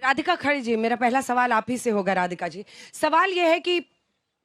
राधिका खरे जी, मेरा पहला सवाल आप ही से होगा राधिका जी। सवाल ये है कि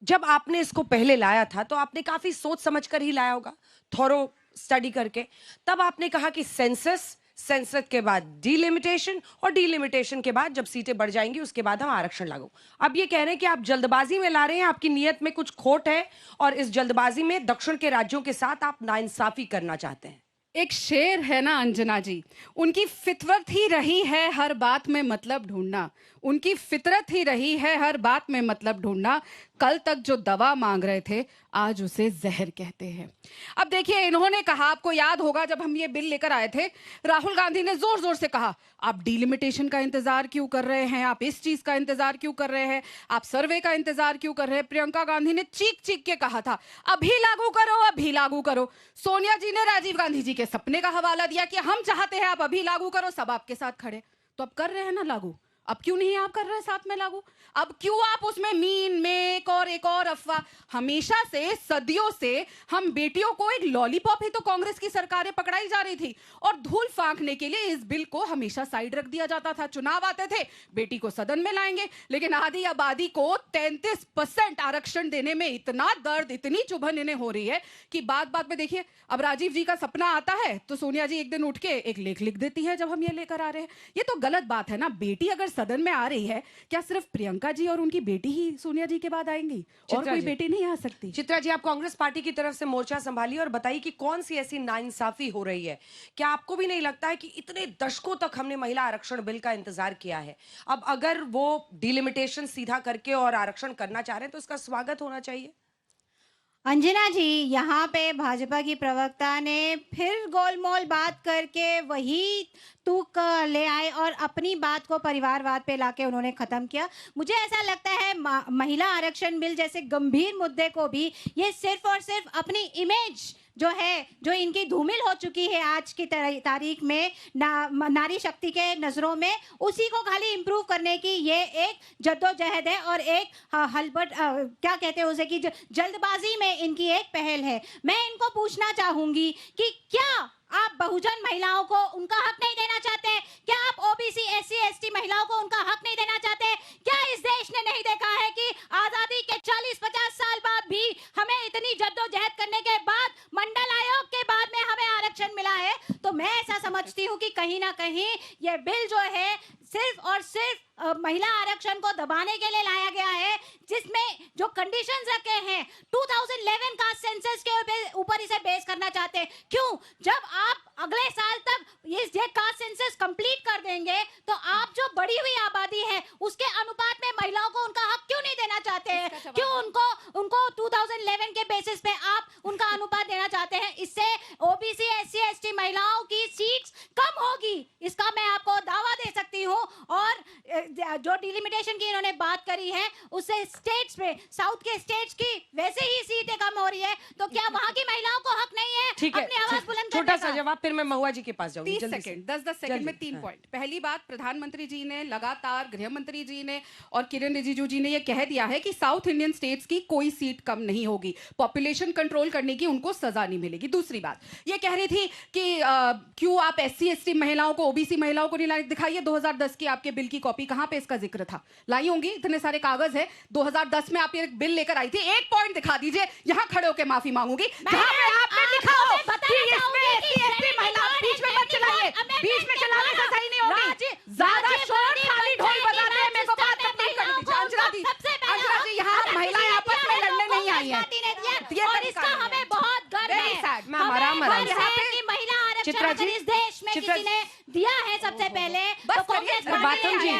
जब आपने इसको पहले लाया था तो आपने काफ़ी सोच समझ कर ही लाया होगा, थॉरो स्टडी करके। तब आपने कहा कि सेंसस, सेंसस के बाद डिलिमिटेशन और डिलिमिटेशन के बाद जब सीटें बढ़ जाएँगी उसके बाद हम आरक्षण लागू। अब ये कह रहे हैं कि आप जल्दबाज़ी में ला रहे हैं, आपकी नीयत में कुछ खोट है और इस जल्दबाज़ी में दक्षिण के राज्यों के साथ आप नाइंसाफ़ी करना चाहते हैं। एक शेर है ना अंजना जी, उनकी फितरत ही रही है हर बात में मतलब ढूंढना। उनकी फितरत ही रही है हर बात में मतलब ढूंढना। कल तक जो दवा मांग रहे थे आज उसे जहर कहते हैं। अब देखिए, इन्होंने कहा, आपको याद होगा जब हम ये बिल लेकर आए थे, राहुल गांधी ने जोर जोर से कहा आप डिलिमिटेशन का इंतजार क्यों कर रहे हैं, आप इस चीज का इंतजार क्यों कर रहे हैं, आप सर्वे का इंतजार क्यों कर रहे हैं। प्रियंका गांधी ने चीख चीख के कहा था अभी लागू करो, अभी लागू करो। सोनिया जी ने राजीव गांधी जी के सपने का हवाला दिया कि हम चाहते हैं आप अभी लागू करो, सब आपके साथ खड़े। तो अब कर रहे हैं ना लागू। अब क्यों नहीं आप कर रहे साथ में लागू? अब क्यों आप उसमें मीन मेक और एक और अफवाह? हमेशा से, सदियों से हम बेटियों को एक लॉलीपॉप ही तो कांग्रेस की सरकारें पकड़ाई जा रही थी और धूल फांकने के लिए इस बिल को हमेशा साइड रख दिया जाता था। चुनाव आते थे, बेटी को सदन में लाएंगे, लेकिन आधी आबादी को 33% आरक्षण देने में इतना दर्द, इतनी चुभन इन्हें हो रही है कि बात बात में देखिए, अब राजीव जी का सपना आता है तो सोनिया जी एक दिन उठ के एक लेख लिख देती है जब हम ये लेकर आ रहे हैं। ये तो गलत बात है ना। बेटी अगर सदन में आ रही है, क्या सिर्फ प्रियंका जी और उनकी बेटी ही सोनिया जी के बाद आएंगी और कोई बेटी नहीं आ सकती? चित्रा जी, आप कांग्रेस पार्टी की तरफ से मोर्चा संभालिए और बताइए कि कौन सी ऐसी नाइंसाफी हो रही है। क्या आपको भी नहीं लगता है कि इतने दशकों तक हमने महिला आरक्षण बिल का इंतजार किया है, अब अगर वो डिलिमिटेशन सीधा करके और आरक्षण करना चाह रहे हैं तो इसका स्वागत होना चाहिए? अंजना जी, यहाँ पे भाजपा की प्रवक्ता ने फिर गोलमोल बात करके वही तूक ले आए और अपनी बात को परिवारवाद पे लाके उन्होंने खत्म किया। मुझे ऐसा लगता है महिला आरक्षण बिल जैसे गंभीर मुद्दे को भी ये सिर्फ और सिर्फ अपनी इमेज जो है, जो इनकी धूमिल हो चुकी है आज की तारीख में नारी शक्ति के नज़रों में, उसी को खाली इम्प्रूव करने की ये एक जद्दोजहद है और एक हलबट क्या कहते हैं उसे कि जल्दबाजी में इनकी एक पहल है। मैं इनको पूछना चाहूंगी कि क्या आप बहुजन महिलाओं को उनका हक नहीं देना चाहते हैं? क्या आप ओबीसी एससी एसटी महिलाओं को उनका हक नहीं देना चाहते हैं? क्या इस देश ने नहीं देखा है कि आजादी के 40-50 साल बाद भी हमें इतनी जद्दोजहद करने के बाद मंडल आयोग के बाद में हमें आरक्षण मिला है? तो मैं ऐसा समझती हूँ कि कहीं ना कहीं ये बिल जो है सिर्फ और सिर्फ महिला आरक्षण को दबाने के लिए लाया गया है, जिसमें जो कंडीशंस रखे हैं 2011 का सेंसस के ऊपर इसे बेस करना चाहते हैं। क्यों? जब आप अगले साल तक ये कास्ट सेंसस कंप्लीट कर देंगे तो आप जो बढ़ी हुई आबादी है उसके अनुपात में महिलाओं को उनका हक क्यों नहीं देना चाहते हैं? क्यों उनको 2011 के बेसिस पे आप उनका अनुपात देना चाहते हैं? इससे ओबीसी एससी एसटी महिलाओं की सीट्स कम होगी, इसका मैं आपको दावा दे सकती हूँ। और जो डिलिमिटेशन की इन्होंने बात करी है उससे स्टेट्स में, साउथ के स्टेट्स की वैसे ही सीटें कम हो रही है, तो क्या वहां की महिलाओं को हक नहीं है अपनी आवाज बुलंद करने का? छोटा सा जवाब, फिर मैं महुआ जी के पास जाऊंगी। 30 सेकंड, 10 सेकंड में 3 पॉइंट। पहली बात, प्रधानमंत्री जी ने लगातार, गृह मंत्री जी ने और किरण रिजिजू जी ने यह कह दिया है कि साउथ इंडियन स्टेट्स की कोई सीट कम नहीं होगी, पॉपुलेशन कंट्रोल करने की उनको सजा नहीं मिलेगी। दूसरी बात, ये कह रही थी कि क्यों आप एससी एसटी महिलाओं को, ओबीसी महिलाओं को नहीं लाई? दिखाइए 2010 की आपके बिल की कॉपी, कहां पे इसका जिक्र था? लाई होंगी, इतने सारे कागज है। 2010 में आप ये बिल लेकर आई थी, एक पॉइंट दिखा दीजिए, यहां खड़े होकर माफी मांगूंगी जहां पे आपने लिखा हो कि इसमें एससी एसटी महिला। बीच में मत चलाइए, बीच में चलाने से सही नहीं होगी। ज्यादा शोर, खाली ढोल बजाते हैं, मेरे को बात नहीं करनी दीजिए। अंजना जी, यहाँ महिलाएं आपस में लड़ने नहीं आई है। और इसका हमें बहुत गर्व है। महिला आरक्षण इस देश में किसी ने दिया है सबसे पहले, तो कांग्रेस बातम जी,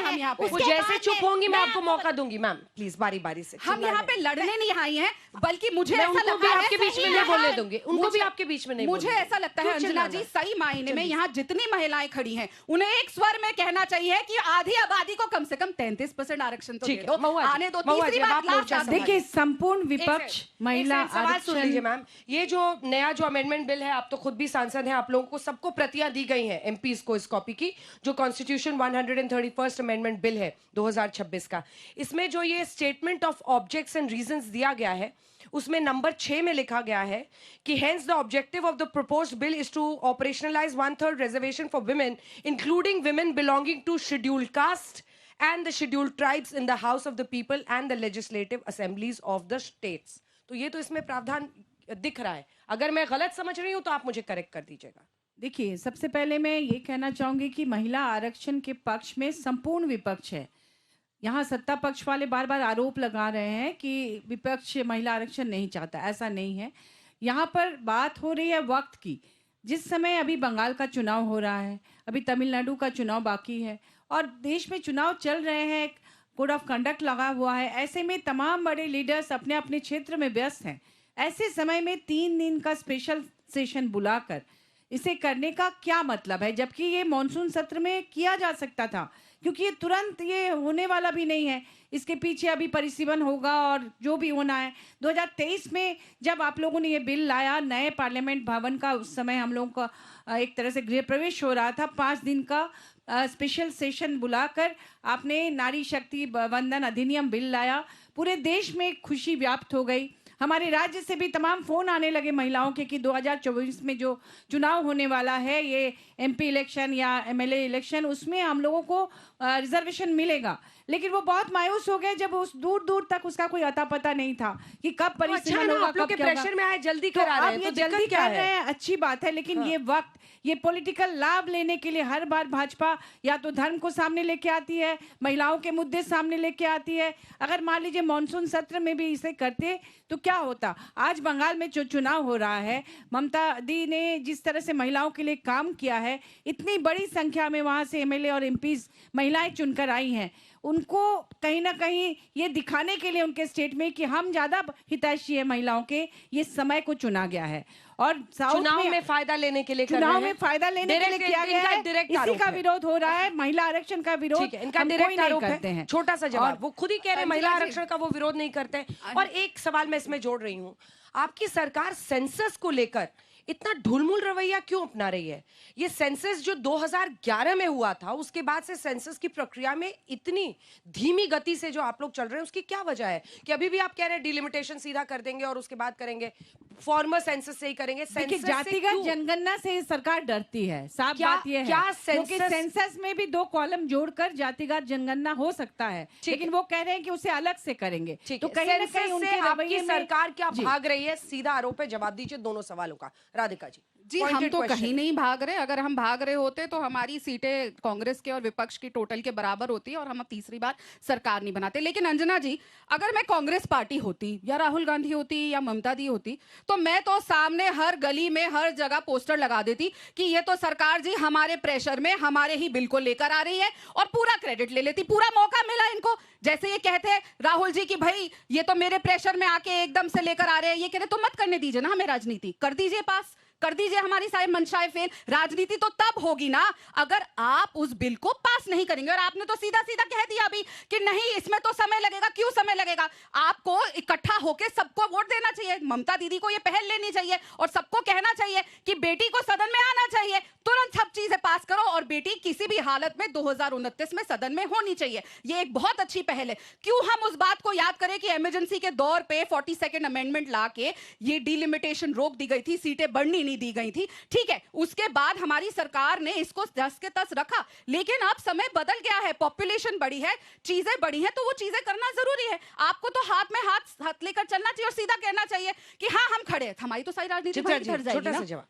वो जैसे चुप होंगी मैं आपको मौका दूंगी। मैम प्लीज बारी बारी से। हम यहाँ पे लड़ने नहीं आई हैं, बल्कि मुझे ऐसा लगता है आपके बीच में नहीं बोलने दूंगी, उनको भी आपके बीच में नहीं। मुझे ऐसा लगता है अंजना जी, सही मायने में यहाँ जितनी महिलाएं खड़ी हैं उन्हें एक स्वर में कहना चाहिए कि आधी आबादी को कम से कम 33% आरक्षण तो दे दो। आने दो। तीसरी बात, देखिए, संपूर्ण विपक्ष महिला सवाल सुन लीजिए मैम। ये जो नया जो अमेंडमेंट बिल है, आप तो खुद भी सांसद हैं, आप लोगों को सबको प्रतियां दी गई हैं एमपीज को इस कॉपी की, जो कॉन्स्टिट्यूशन 131st अमेंडमेंट बिल है 2026 का। इसमें जो ये statement of objects and reasons दिया गया है, उसमें नंबर 6 में लिखा गया है कि hence the objective of the proposed bill is to operationalise 1/3 reservation for women, including women belonging to scheduled caste and the scheduled tribes in the House of the People and the legislative assemblies of the states. तो ये तो इसमें प्रावधान दिख रहा है. अगर मैं गलत समझ रही हूँ तो आप मुझे करेक्ट कर दीजिएगा. देखिए, सबसे पहले मैं ये कहना चाहूंगी कि महिला आरक्षण के पक्ष में संपूर्ण विपक्ष है. यहाँ सत्ता पक्ष वाले बार बार आरोप लगा रहे हैं कि विपक्ष महिला आरक्षण नहीं चाहता. ऐसा नहीं है. यहाँ पर बात हो रही है वक्त की. जिस समय अभी बंगाल का चुनाव हो रहा है, अभी तमिलनाडु का चुनाव बाकी है और देश में चुनाव चल रहे हैं, कोड ऑफ कंडक्ट लगा हुआ है. ऐसे में तमाम बड़े लीडर्स अपने अपने क्षेत्र में व्यस्त हैं. ऐसे समय में 3 दिन का स्पेशल सेशन बुलाकर इसे करने का क्या मतलब है, जबकि ये मॉनसून सत्र में किया जा सकता था, क्योंकि ये तुरंत ये होने वाला भी नहीं है. इसके पीछे अभी परिसीमन होगा और जो भी होना है. 2023 में जब आप लोगों ने ये बिल लाया, नए पार्लियामेंट भवन का उस समय हम लोगों का एक तरह से गृह प्रवेश हो रहा था. 5 दिन का स्पेशल सेशन बुलाकर आपने नारी शक्ति वंदन अधिनियम बिल लाया. पूरे देश में खुशी व्याप्त हो गई. हमारे राज्य से भी तमाम फोन आने लगे महिलाओं के कि 2024 में जो चुनाव होने वाला है, ये एमपी इलेक्शन या एमएलए इलेक्शन, उसमें हम लोगों को रिजर्वेशन मिलेगा. लेकिन वो बहुत मायूस हो गए जब उस दूर दूर तक उसका कोई अता पता नहीं था कि कब परिसीमन होगा, कब क्या होगा. प्रेशर में आए, जल्दी करा रहे हैं, ये तो जल्दी दिक्कत क्या कर रहे है? हैं, अच्छी बात है. लेकिन ये वक्त, ये पॉलिटिकल लाभ लेने के लिए हर बार भाजपा या तो धर्म को सामने लेके आती है, महिलाओं के मुद्दे सामने लेके आती है. अगर मान लीजिए मॉनसून सत्र में भी इसे करते तो क्या होता. आज बंगाल में जो चुनाव हो रहा है, ममता दी ने जिस तरह से महिलाओं के लिए काम किया है, इतनी बड़ी संख्या में वहां से एमएलए और एमपीज महिलाएं चुनकर आई हैं. उनको कहीं ना कहीं ये दिखाने के लिए उनके स्टेट में कि हम ज्यादा हितैषी है महिलाओं के, ये समय को चुना गया है. और चुनाव में फायदा लेने के लिए कर रहे चुनाव हैं. में फायदा लेने के लिए किया गया है. इसी का विरोध हो रहा है. महिला आरक्षण का विरोध ठीक है, इनका हम कोई डायरेक्ट नहीं आरोप करते है. हैं. छोटा सा जवाब, वो खुद ही कह रहे हैं महिला अंजना जी- आरक्षण का वो विरोध नहीं करते. और एक सवाल मैं इसमें जोड़ रही हूँ, आपकी सरकार सेंसस को लेकर इतना ढुलमुल रवैया क्यों अपना रही है? ये सेंसस जो 2011 में हुआ था, उसके बाद से सेंसस की प्रक्रिया में इतनी धीमी गति से जो आप लोग चल रहे हैं, उसकी क्या वजह है कि अभी भी आप कह रहे हैं डिलिमिटेशन सीधा कर देंगे और उसके बाद करेंगे, फॉर्मर सेंसस से ही करेंगे? देखिए, सेंसस से जातिगत क्यों? जनगणना से सरकार डरती है. साफ क्या- बात यह है क्या क्योंकि सेंसस- सेंसस में भी 2 कॉलम जोड़कर जातिगत जनगणना हो सकता है, लेकिन वो कह रहे हैं कि उसे अलग से करेंगे. ठीक तो है, कहीं ना सेंसस कहीं से उनके आपकी रवैये में सरकार क्या जी. भाग रही है? सीधा आरोप है, जवाब दीजिए दोनों सवालों का. राधिका जी. जी, हम Pointed तो question. कहीं नहीं भाग रहे. अगर हम भाग रहे होते तो हमारी सीटें कांग्रेस के और विपक्ष की टोटल के बराबर होती और हम अब तीसरी बार सरकार नहीं बनाते. लेकिन अंजना जी, अगर मैं कांग्रेस पार्टी होती या राहुल गांधी होती या ममता दी होती, तो मैं तो सामने हर गली में हर जगह पोस्टर लगा देती कि ये तो सरकार जी हमारे प्रेशर में हमारे ही बिल को लेकर आ रही है, और पूरा क्रेडिट ले लेती. पूरा मौका मिला इनको. जैसे ये कहते हैं राहुल जी कि भाई ये तो मेरे प्रेशर में आके एकदम से लेकर आ रहे हैं, ये कहते तो मत करने दीजिए ना हमें राजनीति. कर दीजिए पास, कर दीजिए हमारी सारी मंशाएं फेल. राजनीति तो तब होगी ना अगर आप उस बिल को पास नहीं करेंगे. और आपने तो सीधा सीधा कह दिया अभी कि नहीं, इसमें तो समय लगेगा. क्यों समय लगेगा? आपको इकट्ठा होकर सबको वोट देना चाहिए. ममता दीदी को ये पहल लेनी चाहिए और सबको कहना चाहिए कि बेटी को सदन में आना चाहिए, तुरंत सब चीजें पास करो, और बेटी किसी भी हालत में 2029 में सदन में होनी चाहिए. ये एक बहुत अच्छी पहल है. क्यों हम उस बात को याद करें कि इमरजेंसी के दौर पे 42nd अमेंडमेंट लाके ये डिलिमिटेशन रोक दी गई थी, सीटें बढ़नी नहीं दी गई थी. ठीक है, उसके बाद हमारी सरकार ने इसको 10 के 10 रखा. लेकिन अब समय बदल गया है, पॉपुलेशन बढ़ी है, चीजें बढ़ी हैं, तो वो चीजें करना जरूरी है. आपको तो हाथ में हाथ लेकर चलना चाहिए और सीधा कहना चाहिए कि हाँ हम खड़े हैं. हमारी तो सारी राजनीति चित्रा वहीं जी, उतर जाएगी छोटा ना. सा जवाब.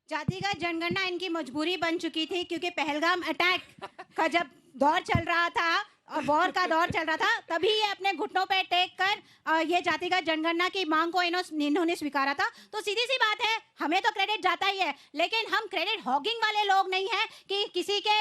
जातिगत जनगणना इनकी मजबूरी बन चुकी थी, क्योंकि पहलगाम अटैक का जब दौर चल रहा था और वॉर का दौर चल रहा था, तभी ये अपने घुटनों पे टेक कर ये जातिगत जनगणना की मांग को इन्होंने स्वीकारा था. तो सीधी सी बात है, हमें तो क्रेडिट जाता ही है, लेकिन हम क्रेडिट हॉगिंग वाले लोग नहीं हैं कि किसी के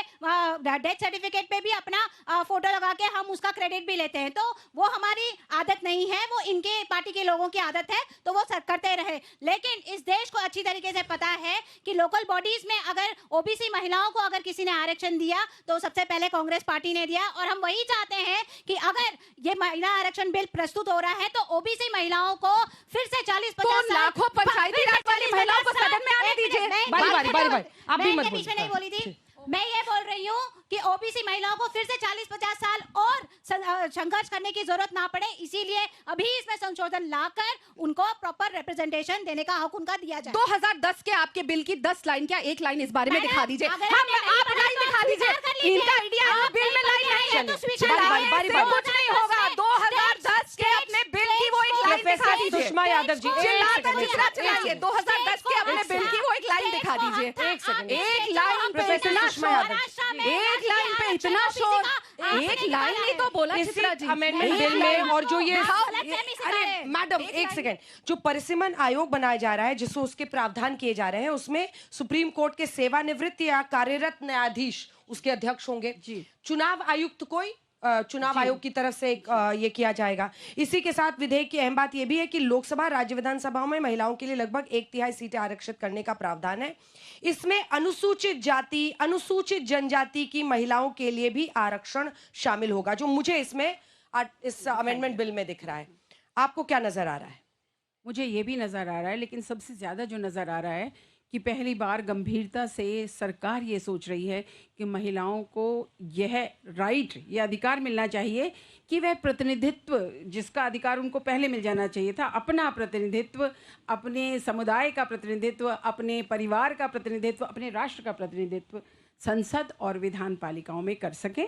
डेथ सर्टिफिकेट पे भी अपना फोटो लगा के हम उसका क्रेडिट भी लेते हैं. तो वो हमारी आदत नहीं है, वो इनके पार्टी के लोगों की आदत है, तो वो करते रहे. लेकिन इस देश को अच्छी तरीके से पता है कि लोकल बॉडीज में अगर ओबीसी महिलाओं को अगर किसी ने आरक्षण दिया तो सबसे पहले कांग्रेस पार्टी ने दिया. और हम वही चाहते हैं कि अगर ये महिला आरक्षण बिल प्रस्तुत हो रहा है तो ओबीसी महिलाओं को फिर से 40-50 तो लाखों पंचायती राज वाली महिलाओं को सदन में आने दीजिए. बारी, आप भी मत बीच में बोलिए. नहीं बोली थी. मैं ये बोल रही हूँ कि ओबीसी महिलाओं को फिर से 40-50 साल और संघर्ष करने की जरूरत ना पड़े, इसीलिए अभी इसमें संशोधन लाकर उनको प्रॉपर रिप्रेजेंटेशन देने का हक उनका दिया जाए. 2010 के आपके बिल की 10 लाइन क्या एक लाइन इस बारे में मैडम, दिखा दीजिए. अगर हम आपने नहीं आप पढ़ा लाइन तो दिखा आप दीजिए. विचार कर लीजिए. इनका आइडिया आप बिल में लाइन नहीं नहीं है. तो नहीं स्वीकार बारी बारी करें। बारी कुछ नहीं होगा। 2010 के अपने बिल की वो एक लाइन दिखा प्रोफेसर दीजिए। सुषमा यादव जी चिल्लाकर जितना चलाइए, 2010 के अपने बिल की वो एक लाइन दिखा दीजिए। एक सेकंड। एक लाइन पे प्रोफेसर इतना सुषमा शोर, यादव। एक लाइन पे इतना शोर, एक लाइन ही तो बोला इसी चित्रा जी। अमेंडमेंट एक बिल में लाइन। और जो ये गलतफहमी सिखाए। अरे मैडम एक सेकंड, जो परिसीमन आयोग बनाया जा रहा है जिसको उसके प्रावधान किए जा रहे हैं उसमें सुप्रीम कोर्ट के सेवानिवृत्त या कार्यरत न्यायाधीश उसके अध्यक्ष होंगे जी। चुनाव आयुक्त कोई चुनाव आयोग की तरफ से ये किया जाएगा। इसी के साथ विधेयक की अहम बात यह भी है कि लोकसभा राज्य विधानसभाओं में महिलाओं के लिए लगभग 1/3 सीटें आरक्षित करने का प्रावधान है। इसमें अनुसूचित जाति अनुसूचित जनजाति की महिलाओं के लिए भी आरक्षण शामिल होगा, जो मुझे इसमें इस अमेंडमेंट बिल में दिख रहा है। आपको क्या नजर आ रहा है? मुझे ये भी नज़र आ रहा है, लेकिन सबसे ज़्यादा जो नज़र आ रहा है कि पहली बार गंभीरता से सरकार ये सोच रही है कि महिलाओं को यह राइट, यह अधिकार मिलना चाहिए कि वह प्रतिनिधित्व, जिसका अधिकार उनको पहले मिल जाना चाहिए था, अपना प्रतिनिधित्व, अपने समुदाय का प्रतिनिधित्व, अपने परिवार का प्रतिनिधित्व, अपने राष्ट्र का प्रतिनिधित्व संसद और विधान पालिकाओं में कर सकें।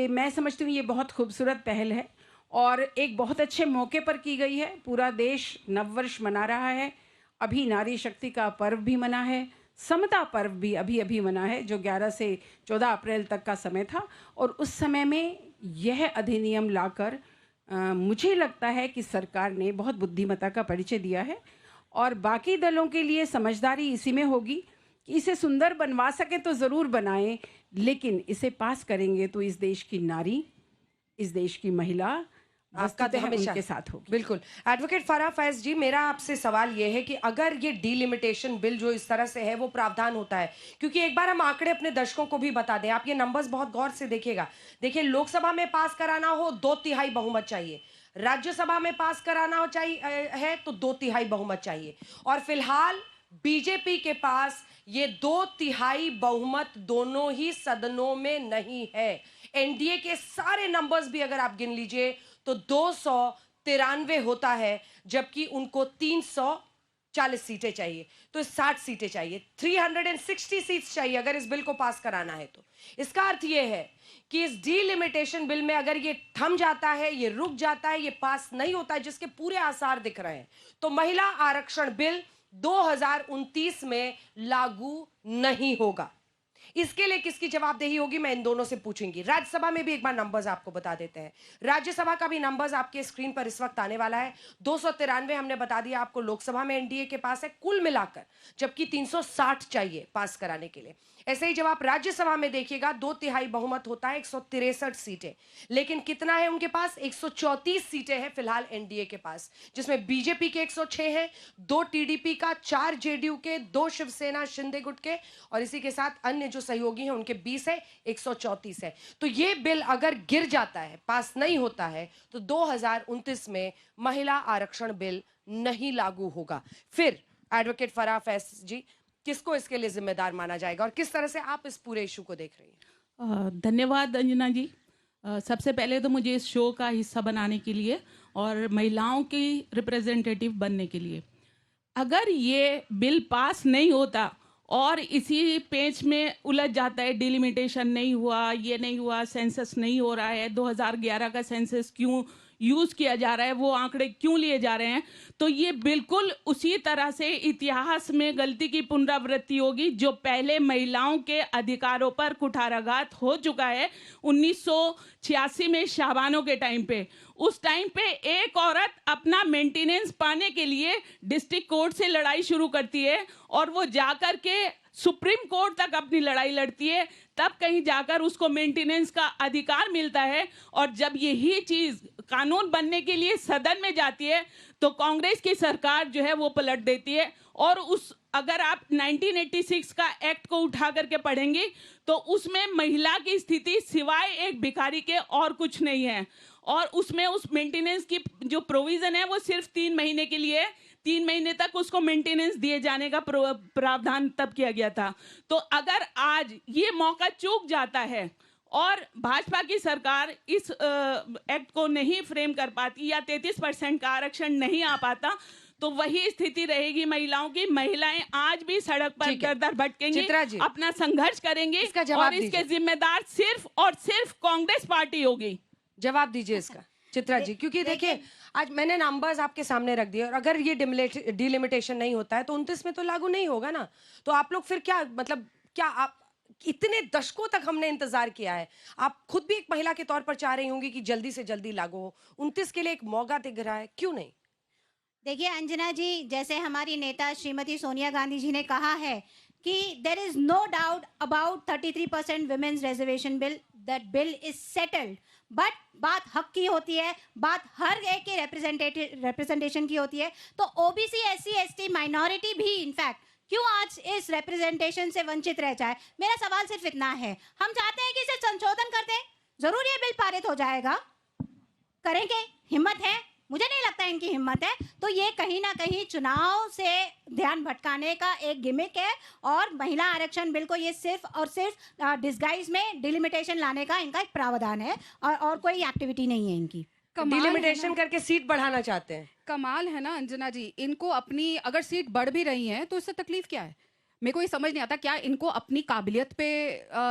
मैं समझती हूँ ये बहुत खूबसूरत पहल है और एक बहुत अच्छे मौके पर की गई है। पूरा देश नववर्ष मना रहा है, अभी नारी शक्ति का पर्व भी मना है, समता पर्व भी अभी अभी मना है, जो 11 से 14 अप्रैल तक का समय था। और उस समय में यह अधिनियम लाकर मुझे लगता है कि सरकार ने बहुत बुद्धिमत्ता का परिचय दिया है और बाकी दलों के लिए समझदारी इसी में होगी कि इसे सुंदर बनवा सके तो ज़रूर बनाएं, लेकिन इसे पास करेंगे तो इस देश की नारी, इस देश की महिला आपका तो हमेशा उनके साथ होगी। बिल्कुल। एडवोकेट फराह फैज जी, मेरा आपसे सवाल ये है कि अगर ये डीलिमिटेशन बिल जो इस तरह से है वो प्रावधान होता है, क्योंकि एक बार हम आंकड़े अपने दर्शकों को भी बता दें, आप ये नंबर्स बहुत गौर से देखिएगा। देखिए, लोकसभा में पास कराना हो 2/3 बहुमत चाहिए, राज्यसभा में पास कराना हो चाहिए है तो 2/3 बहुमत चाहिए, और फिलहाल बीजेपी के पास ये 2/3 बहुमत दोनों ही सदनों में नहीं है। एनडीए के सारे नंबर्स भी अगर आप गिन लीजिए तो 293 होता है, जबकि उनको 340 सीटें चाहिए, तो 60 सीटें चाहिए, 360 सीट्स चाहिए अगर इस बिल को पास कराना है। तो इसका अर्थ यह है कि इस डीलिमिटेशन बिल में अगर ये थम जाता है, ये रुक जाता है, ये पास नहीं होता है, जिसके पूरे आसार दिख रहे हैं, तो महिला आरक्षण बिल 2029 में लागू नहीं होगा। इसके लिए किसकी जवाबदेही होगी, मैं इन दोनों से पूछूंगी। राज्यसभा में भी एक बार नंबर्स आपको बता देते हैं। राज्यसभा का भी नंबर्स आपके स्क्रीन पर इस वक्त आने वाला है। 293 हमने बता दिया आपको लोकसभा में एनडीए के पास है कुल मिलाकर, जबकि 360 चाहिए पास कराने के लिए। ऐसे ही जब आप राज्यसभा में देखिएगा 2/3 बहुमत होता है, 163 सीटें, लेकिन कितना है उनके पास, 134 सीटें हैं फिलहाल एनडीए के पास, जिसमें बीजेपी के 106 हैं, 2 टीडीपी का, 4 जेडीयू के, 2 शिवसेना शिंदे गुट के, और इसी के साथ अन्य जो सहयोगी हैं उनके 20 है, 134 है। तो ये बिल अगर गिर जाता है, पास नहीं होता है, तो 2029 में महिला आरक्षण बिल नहीं लागू होगा। फिर एडवोकेट फराह फैज जी, किसको इसके लिए जिम्मेदार माना जाएगा और किस तरह से आप इस पूरे इशू को देख रही हैं? धन्यवाद अंजना जी। सबसे पहले तो मुझे इस शो का हिस्सा बनाने के लिए और महिलाओं की रिप्रेजेंटेटिव बनने के लिए। अगर ये बिल पास नहीं होता और इसी पेच में उलझ जाता है, डिलिमिटेशन नहीं हुआ, ये नहीं हुआ, सेंसस नहीं हो रहा है, 2011 का सेंसस क्यों यूज़ किया जा रहा है, वो आंकड़े क्यों लिए जा रहे हैं, तो ये बिल्कुल उसी तरह से इतिहास में गलती की पुनरावृत्ति होगी जो पहले महिलाओं के अधिकारों पर कुठाराघात हो चुका है 1986 में शाहबानों के टाइम पे। उस टाइम पे एक औरत अपना मेंटेनेंस पाने के लिए डिस्ट्रिक्ट कोर्ट से लड़ाई शुरू करती है और वो जाकर के सुप्रीम कोर्ट तक अपनी लड़ाई लड़ती है, तब कहीं जाकर उसको मेंटेनेंस का अधिकार मिलता है। और जब यही चीज़ कानून बनने के लिए सदन में जाती है तो कांग्रेस की सरकार जो है वो पलट देती है। और उस अगर आप 1986 का एक्ट को उठा करके पढ़ेंगी तो उसमें महिला की स्थिति सिवाय एक भिखारी के और कुछ नहीं है। और उसमें उस मेंटेनेंस की जो प्रोविज़न है वो सिर्फ 3 महीने के लिए, 3 महीने तक उसको मेंटेनेंस दिए जाने का प्रावधान तब किया गया था। तो अगर आज ये मौका चूक जाता है और भाजपा की सरकार इस एक्ट को नहीं फ्रेम कर पाती या 33% का आरक्षण नहीं आ पाता, तो वही स्थिति रहेगी महिलाओं की। महिलाएं आज भी सड़क पर ठीक है। दर दर भटकेंगी, चित्रा जी। अपना संघर्ष करेंगी इसका जवाब और इसके दीजिए। जिम्मेदार सिर्फ और सिर्फ कांग्रेस पार्टी होगी। जवाब दीजिए इसका चित्रा जी, क्योंकि देखिए आज मैंने नंबर्स आपके सामने रख दिए और अगर ये डिलिमिटेशन नहीं होता है तो 29 में तो लागू नहीं होगा ना। तो आप लोग फिर क्या मतलब क्या आप इतने दशकों तक हमने इंतजार किया है, आप खुद भी एक महिला के तौर पर चाह रही होंगी कि जल्दी से जल्दी लागू हो। 29 के लिए एक मौका दिख रहा है, क्यों नहीं? देखिए अंजना जी, जैसे हमारी नेता श्रीमती सोनिया गांधी जी ने कहा है कि there is no doubt about 33% women's reservation bill, that bill is settled. But बात हक की होती है, बात हर एक के रिप्रेजेंटेशन की होती है। तो ओबीसी, एससी, एसटी, माइनॉरिटी भी इनफैक्ट क्यों आज इस रिप्रेजेंटेशन से वंचित रह जाए? मेरा सवाल सिर्फ इतना है, हम चाहते हैं कि इसे संशोधन कर दें, जरूर ये बिल पारित हो जाएगा, करेंगे, हिम्मत है? मुझे नहीं लगता इनकी हिम्मत है। तो ये कहीं ना कहीं चुनाव से ध्यान भटकाने का एक गिमिक है और महिला आरक्षण बिल को ये सिर्फ और सिर्फ डिस्गाइज में डिलिमिटेशन लाने का इनका एक प्रावधान है और कोई एक्टिविटी नहीं है इनकी। कमाल है डिलिमिटेशन ना। करके सीट बढ़ाना चाहते हैं। कमाल है ना अंजना जी, इनको अपनी अगर सीट बढ़ भी रही है तो इससे तकलीफ क्या है? मेरे को ये समझ नहीं आता, क्या इनको अपनी काबिलियत पे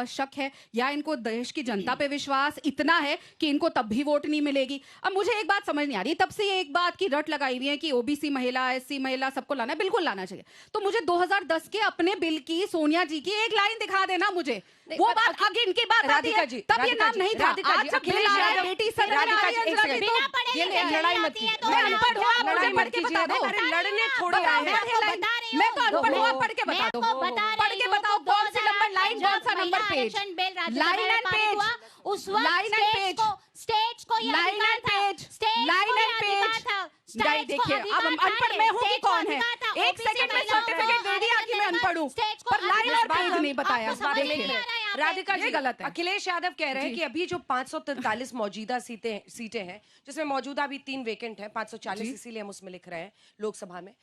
शक है या इनको देश की जनता पे विश्वास इतना है कि इनको तब भी वोट नहीं मिलेगी? अब मुझे एक बात समझ नहीं आ रही, तब से ये एक बात की रट लगाई हुई है कि ओबीसी महिला, एससी महिला सबको लाना है, बिल्कुल लाना चाहिए। तो मुझे 2010 के अपने बिल की सोनिया जी की एक लाइन दिखा देना मुझे, वो बात आगे इनकी बात आती राधिका है, जी, तब ये राधिका नाम जी, नहीं था। राधिका जी, आज जब अखिलेश बिल आ रहा है, यादव- बेटी सदन में आ राधिका रही है जी, एक अंजना सेकंड। जी, बिना तो पढ़े ये लिखे लड़ाई नहीं मत आती है कीजिए। तो मैं अनपढ़ हूँ, आप लड़ाई मुझे मत पढ़ के कीजिए। बता दो। अरे लड़ने थोड़े बताओ, आए मैं हैं। आपको बता रही मैं तो हूँ। अनपढ़ हूँ, आप मैं पढ़ के बता दो। आपको बता पढ़ रही के हूँ बताओ कि कौन सी नंबर लाइन, कौन सा जब नंबर महिला पेज? आरक्षण बिल राज्यसभा लाइन में एंड पारित पेज। हुआ, उस वक्त लाइन एंड पेज। स्टेट्स को ये लाइन अधिकार एंड था। पेज। स्टेट्स लाइन को ये एंड अधिकार पेज। था। नहीं, स्टेट्स को देखिए, अब अधिकार अनपढ़ था। मैं हूँ कि स्टेट्स को कौन है? अधिकार था। एक OBC सेकंड में महिलाओं को सर्टिफिकेट दे दिया कि मैं आरक्षण अनपढ़ हूँ, स्टेट्स को पर लाइन और अधिकार पेज था। नहीं बताया। आपको समझ देखिए, नहीं आ रहा है यहाँ पे? राधिका ये जी, गलत है। अखिलेश यादव कह रहे हैं कि अभी जो 543 मौजूदा सीटें हैं, जिसमें मौजूदा अभी 3 वेकेंट हैं, 540 इसीलिए हम उसमें लिख रहे हैं लोकसभा में,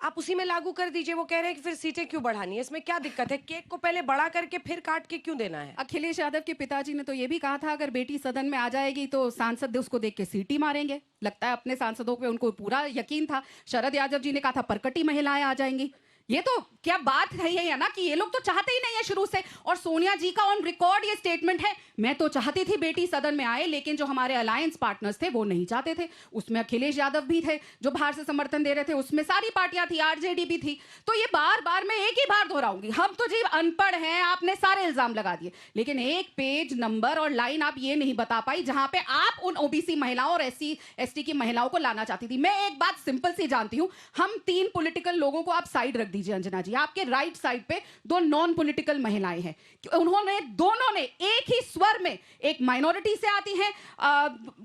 आप उसी में लागू कर दीजिए। वो कह रहे हैं कि फिर सीटें क्यों बढ़ानी है, इसमें क्या दिक्कत है? केक को पहले बड़ा करके फिर काट के क्यों देना है? अखिलेश यादव के पिताजी ने तो ये भी कहा था अगर बेटी सदन में आ जाएगी तो सांसद उसको देख के सीटी मारेंगे। लगता है अपने सांसदों पे उनको पूरा यकीन था। शरद यादव जी ने कहा था परकटी महिलाएं आ जाएंगी। ये तो क्या बात है ना कि ये लोग तो चाहते ही नहीं है शुरू से। और सोनिया जी का ऑन रिकॉर्ड ये स्टेटमेंट है, मैं तो चाहती थी बेटी सदन में आए, लेकिन जो हमारे अलायंस पार्टनर्स थे वो नहीं चाहते थे। उसमें अखिलेश यादव भी थे जो बाहर से समर्थन दे रहे थे, उसमें सारी पार्टियां थी, आरजेडी भी थी। तो ये बार बार मैं एक ही बार दोहराऊंगी, हम तो जी अनपढ़ हैं, आपने सारे इल्जाम लगा दिए, लेकिन एक पेज नंबर और लाइन आप ये नहीं बता पाई जहां पे आप उन ओबीसी महिलाओं और एससी एसटी की महिलाओं को लाना चाहती थी। मैं एक बात सिंपल सी जानती हूं, हम 3 पॉलिटिकल लोगों को आप साइड रख दीजिए अंजना जी, आपके राइट साइड पे 2 नॉन पॉलिटिकल महिलाएं हैं, उन्होंने दोनों ने एक ही स्वर में, एक माइनॉरिटी से आती हैं,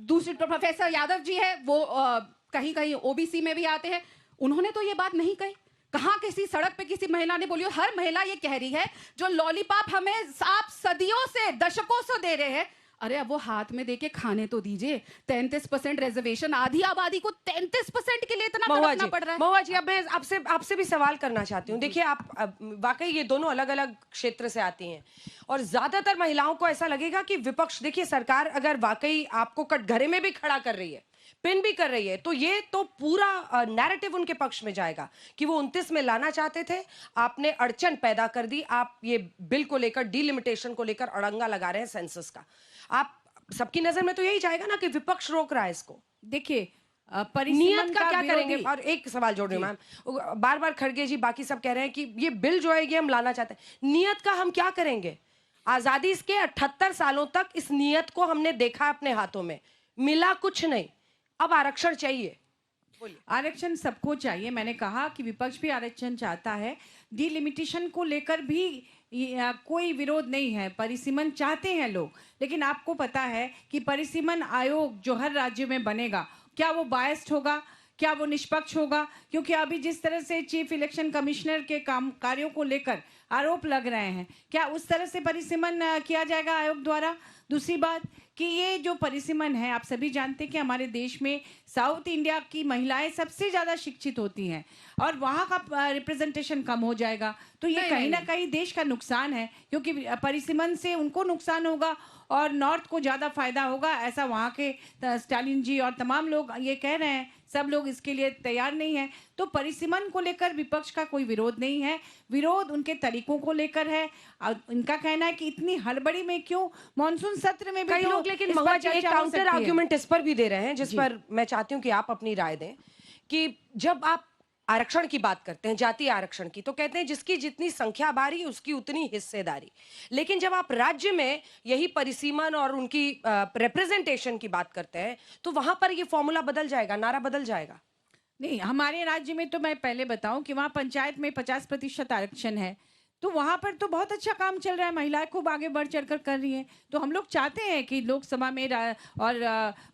दूसरी प्रोफेसर यादव जी है वो कहीं कहीं ओबीसी में भी आते हैं, उन्होंने तो ये बात नहीं कही। कहां किसी सड़क पे किसी महिला ने बोली? हर महिला ये कह रही है जो लॉलीपॉप हमें आप सदियों से, दशकों से दे रहे हैं, अरे अब वो हाथ में देके खाने तो दीजिए। 33% रिजर्वेशन, आधी आबादी को 33% के लिए इतना तड़पना पड़ रहा है। महुआ जी, अब मैं आपसे भी सवाल करना चाहती हूँ। देखिए, आप वाकई ये दोनों अलग अलग क्षेत्र से आती हैं और ज्यादातर महिलाओं को ऐसा लगेगा कि विपक्ष, देखिए सरकार अगर वाकई आपको कटघरे में भी खड़ा कर रही है, पिन भी कर रही है, तो ये तो पूरा नैरेटिव उनके पक्ष में जाएगा कि वो 29 में लाना चाहते थे, आपने अड़चन पैदा कर दी, आप ये बिल को लेकर, डिलिमिटेशन को लेकर अड़ंगा लगा रहे हैं सेंसस का। आप सबकी नजर में तो यही जाएगा ना कि विपक्ष रोक रहा है इसको। देखिए नियत परिसीमन का क्या करेंगे? विरोधी- और एक सवाल जोड़ रही हूँ मैम, बार बार खड़गे जी बाकी सब कह रहे हैं कि ये बिल जो है ये हम लाना चाहते हैं, नियत का हम क्या करेंगे? आजादी के 78 सालों तक इस नियत को हमने देखा अपने हाथों में, मिला कुछ नहीं, अब आरक्षण चाहिए। आरक्षण सबको चाहिए। मैंने कहा कि विपक्ष भी आरक्षण चाहता है, डिलिमिटेशन को लेकर भी कोई विरोध नहीं है, परिसीमन चाहते हैं लोग। लेकिन आपको पता है कि परिसीमन आयोग जो हर राज्य में बनेगा, क्या वो बायस्ड होगा, क्या वो निष्पक्ष होगा? क्योंकि अभी जिस तरह से चीफ इलेक्शन कमिश्नर के कार्यों को लेकर आरोप लग रहे हैं, क्या उस तरह से परिसीमन किया जाएगा आयोग द्वारा? दूसरी बात कि ये जो परिसीमन है, आप सभी जानते हैं कि हमारे देश में साउथ इंडिया की महिलाएं सबसे ज़्यादा शिक्षित होती हैं और वहाँ का रिप्रेजेंटेशन कम हो जाएगा, तो ये नहीं, कहीं ना नहीं। कहीं देश का नुकसान है, क्योंकि परिसीमन से उनको नुकसान होगा और नॉर्थ को ज़्यादा फायदा होगा, ऐसा वहाँ के स्टालिन जी और तमाम लोग ये कह रहे हैं। सब लोग इसके लिए तैयार नहीं है। तो परिसीमन को लेकर विपक्ष का कोई विरोध नहीं है, विरोध उनके तरीकों को लेकर है। और इनका कहना है कि इतनी हड़बड़ी में क्यों, मानसून सत्र में भी कई तो लोग लेकिन इस पर महुआ जी एक चर्चा हो काउंटर सकती है। आर्ग्यूमेंट इस पर भी दे रहे हैं, जिस जी। पर मैं चाहती हूँ कि आप अपनी राय दें कि जब आप आरक्षण की बात करते हैं, जातीय आरक्षण की, तो कहते हैं जिसकी जितनी संख्या बारी उसकी उतनी हिस्सेदारी। लेकिन जब आप राज्य में यही परिसीमन और उनकी रिप्रेजेंटेशन की बात करते हैं, तो वहां पर ये फॉर्मूला बदल जाएगा, नारा बदल जाएगा। नहीं, हमारे राज्य में तो मैं पहले बताऊं कि वहाँ पंचायत में 50% आरक्षण है, तो वहाँ पर तो बहुत अच्छा काम चल रहा है, महिलाएं खूब आगे बढ़ चढ़कर कर रही हैं। तो हम लोग चाहते हैं कि लोकसभा में और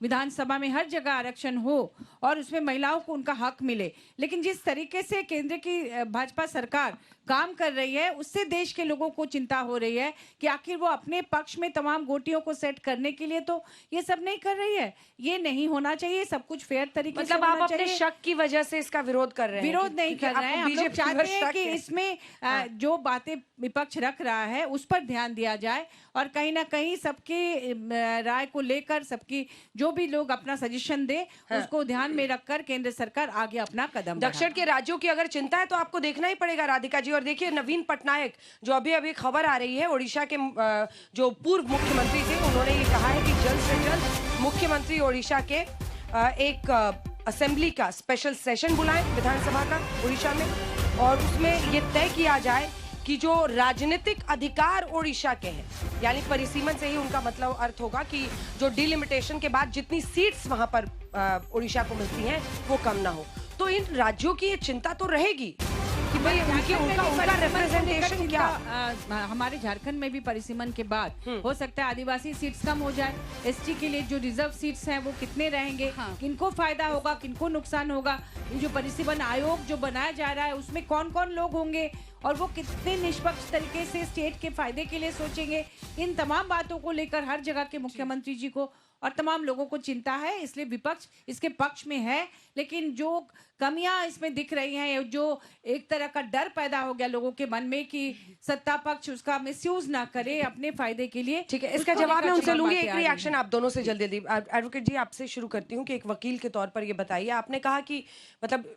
विधानसभा में हर जगह आरक्षण हो और उसमें महिलाओं को उनका हक मिले। लेकिन जिस तरीके से केंद्र की भाजपा सरकार काम कर रही है, उससे देश के लोगों को चिंता हो रही है कि आखिर वो अपने पक्ष में तमाम गोटियों को सेट करने के लिए तो ये सब नहीं कर रही है। ये नहीं होना चाहिए, सब कुछ फेयर तरीके से मतलब होना आप अपने चाहिए। शक की वजह से इसका विरोध कर रहे हैं? विरोध नहीं क्योंकि कर रहे आपको हैं, हम लोग बीजेपी पर चाहते हैं शक कि है। इसमें जो बातें विपक्ष रख रहा है उस पर ध्यान दिया जाए और कहीं ना कहीं सबकी राय को लेकर, सबकी जो भी लोग अपना सजेशन दे उसको ध्यान में रखकर केंद्र सरकार आगे अपना कदम दक्षिण के राज्यों की अगर चिंता है तो आपको देखना ही पड़ेगा राधिका जी। और देखिए, नवीन पटनायक, जो अभी अभी खबर आ रही है, ओडिशा के जो पूर्व मुख्यमंत्री थे, उन्होंने ये कहा है कि जल्द से जल्द मुख्यमंत्री ओडिशा के एक असेंबली का स्पेशल सेशन बुलाएं, विधानसभा का ओडिशा में, और उसमें ये तय किया जाए कि जो राजनीतिक अधिकार ओडिशा के हैं, यानी परिसीमन से ही उनका मतलब अर्थ होगा कि जो डिलिमिटेशन के बाद जितनी सीट्स वहां पर ओडिशा को मिलती हैं वो कम ना हो। तो इन राज्यों की ये चिंता तो रहेगी कि भाई उनका रिप्रेजेंटेशन क्या। हमारे झारखंड में भी परिसीमन के बाद हो सकता है आदिवासी सीट्स कम हो जाए, एसटी के लिए जो रिजर्व सीट्स हैं वो कितने रहेंगे, किनको फायदा होगा, किनको नुकसान होगा, ये जो परिसीमन आयोग जो बनाया जा रहा है उसमें कौन कौन लोग होंगे और वो कितने निष्पक्ष तरीके से स्टेट के फायदे के लिए सोचेंगे, इन तमाम बातों को लेकर हर जगह के मुख्यमंत्री जी को और तमाम लोगों को चिंता है। इसलिए विपक्ष इसके पक्ष में है, लेकिन जो कमियां इसमें दिख रही हैं, जो एक तरह का डर पैदा हो गया लोगों के मन में कि सत्ता पक्ष उसका मिसयूज ना करे अपने फायदे के लिए। ठीक है, इसका उसको जवाब मैं लेकर उनसे तमाम लूंगी। बातें एक आ रही हैं। रिएक्शन आप दोनों से जल्दी जल्दी। एडवोकेट जी, आपसे शुरू करती हूँ कि एक वकील के तौर पर ये बताइए, आपने कहा कि मतलब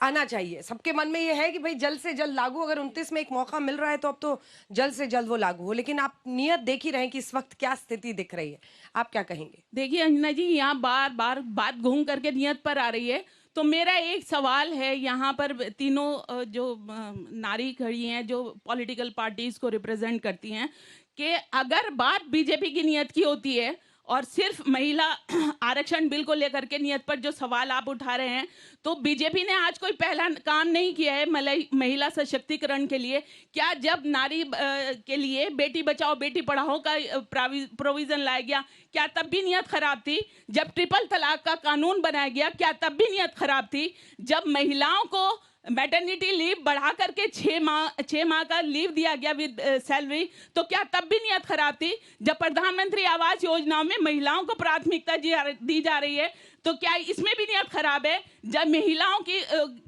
आना चाहिए, सबके मन में ये है कि भाई जल्द से जल्द लागू, अगर 29 में एक मौका मिल रहा है तो अब तो जल्द से जल्द वो लागू हो, लेकिन आप नियत देख ही रहे हैं कि इस वक्त क्या स्थिति दिख रही है, आप क्या कहेंगे? देखिए अंजना जी, यहाँ बार बार बात घूम करके नियत पर आ रही है। तो मेरा एक सवाल है, यहाँ पर तीनों जो नारी खड़ी हैं जो पॉलिटिकल पार्टीज को रिप्रेजेंट करती हैं, कि अगर बात बीजेपी की नियत की होती है और सिर्फ महिला आरक्षण बिल को लेकर के नियत पर जो सवाल आप उठा रहे हैं, तो बीजेपी ने आज कोई पहला काम नहीं किया है महिला सशक्तिकरण के लिए। क्या जब नारी के लिए बेटी बचाओ बेटी पढ़ाओ का प्रोविजन लाया गया, क्या तब भी नियत खराब थी? जब ट्रिपल तलाक का कानून बनाया गया, क्या तब भी नियत खराब थी? जब महिलाओं को मैटरनिटी लीव बढ़ा करके 6 माह का लीव दिया गया विद सैलरी, तो क्या तब भी नियत खराब थी? जब प्रधानमंत्री आवास योजना में महिलाओं को प्राथमिकता दी जा रही है, तो क्या इसमें भी नियत खराब है? जब महिलाओं की